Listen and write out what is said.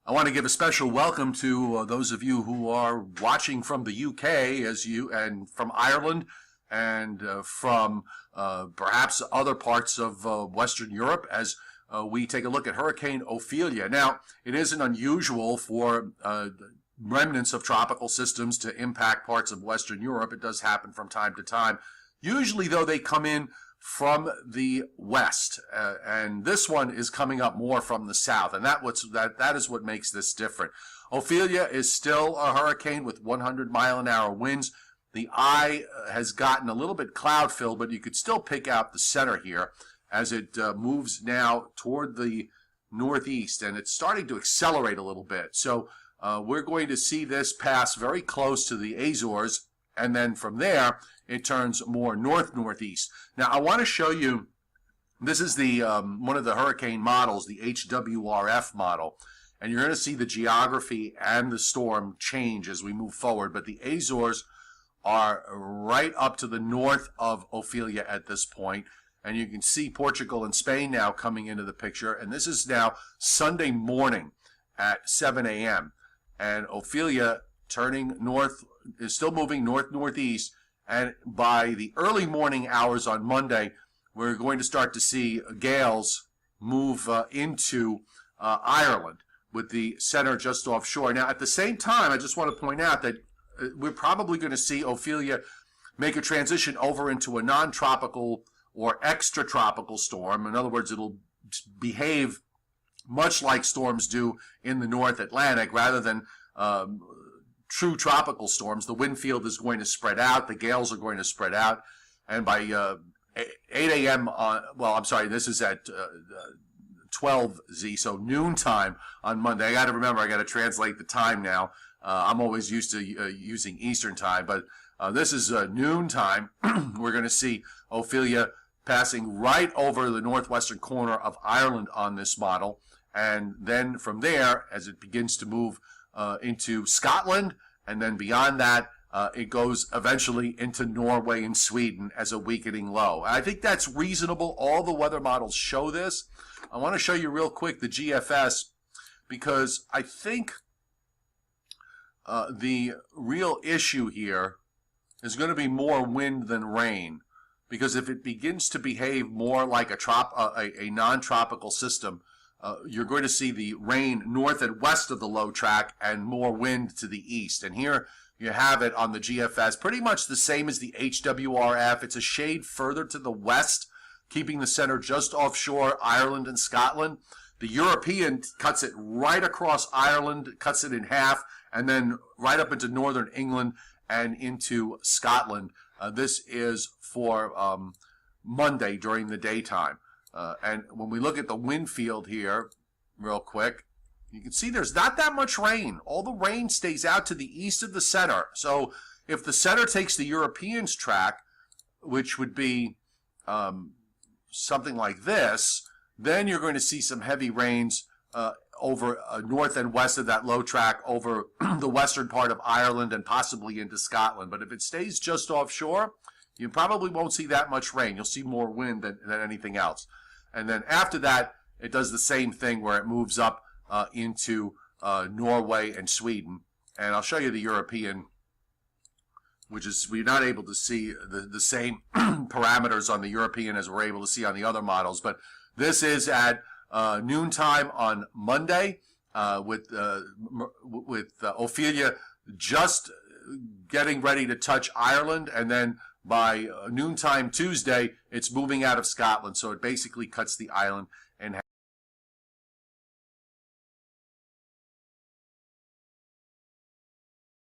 I want to give a special welcome to those of you who are watching from the UK and from Ireland and from perhaps other parts of Western Europe as we take a look at Hurricane Ophelia. Now, it isn't unusual for remnants of tropical systems to impact parts of Western Europe. It does happen from time to time. Usually, though, they come in from the west, and this one is coming up more from the south, and that is what makes this different. Ophelia is still a hurricane with 100-mile-an-hour winds. The eye has gotten a little bit cloud-filled, but you could still pick out the center here as it moves now toward the northeast, and it's starting to accelerate a little bit. So we're going to see this pass very close to the Azores, and then from there it turns more north-northeast. Now, I want to show you, this is the one of the hurricane models, the HWRF model, and you're going to see the geography and the storm change as we move forward. But the Azores are right up to the north of Ophelia at this point, and you can see Portugal and Spain now coming into the picture, and this is now Sunday morning at 7 a.m. and Ophelia turning north, is still moving north-northeast, and by the early morning hours on Monday, we're going to start to see gales move into Ireland with the center just offshore. Now, at the same time, I just want to point out that we're probably going to see Ophelia make a transition over into a non-tropical or extratropical storm. In other words, it'll behave much like storms do in the North Atlantic rather than true tropical storms. The wind field is going to spread out. The gales are going to spread out. And by 8 a.m., well, I'm sorry, this is at 12Z, so noontime on Monday. I got to remember, I got to translate the time now. I'm always used to using Eastern time, but this is noontime. We're going to see Ophelia passing right over the northwestern corner of Ireland on this model. And then from there, as it begins to move into Scotland, and then beyond that, it goes eventually into Norway and Sweden as a weakening low. I think that's reasonable. All the weather models show this. I want to show you real quick the GFS, because I think the real issue here is going to be more wind than rain, because if it begins to behave more like a non-tropical system, you're going to see the rain north and west of the low track and more wind to the east. And here you have it on the GFS, pretty much the same as the HWRF. It's a shade further to the west, keeping the center just offshore Ireland and Scotland. The European cuts it right across Ireland, cuts it in half, and then right up into northern England and into Scotland. This is for Monday during the daytime. And when we look at the wind field here, real quick, you can see there's not that much rain. All the rain stays out to the east of the center. So if the center takes the Europeans' track, which would be something like this, then you're going to see some heavy rains over north and west of that low track over the western part of Ireland and possibly into Scotland. But if it stays just offshore, you probably won't see that much rain. You'll see more wind than anything else. And then after that, it does the same thing where it moves up into Norway and Sweden. And I'll show you the European, which is, we're not able to see the same parameters on the European as we're able to see on the other models. But this is at noontime on Monday with Ophelia just getting ready to touch Ireland, and then by noontime Tuesday, it's moving out of Scotland, so it basically cuts the island in half.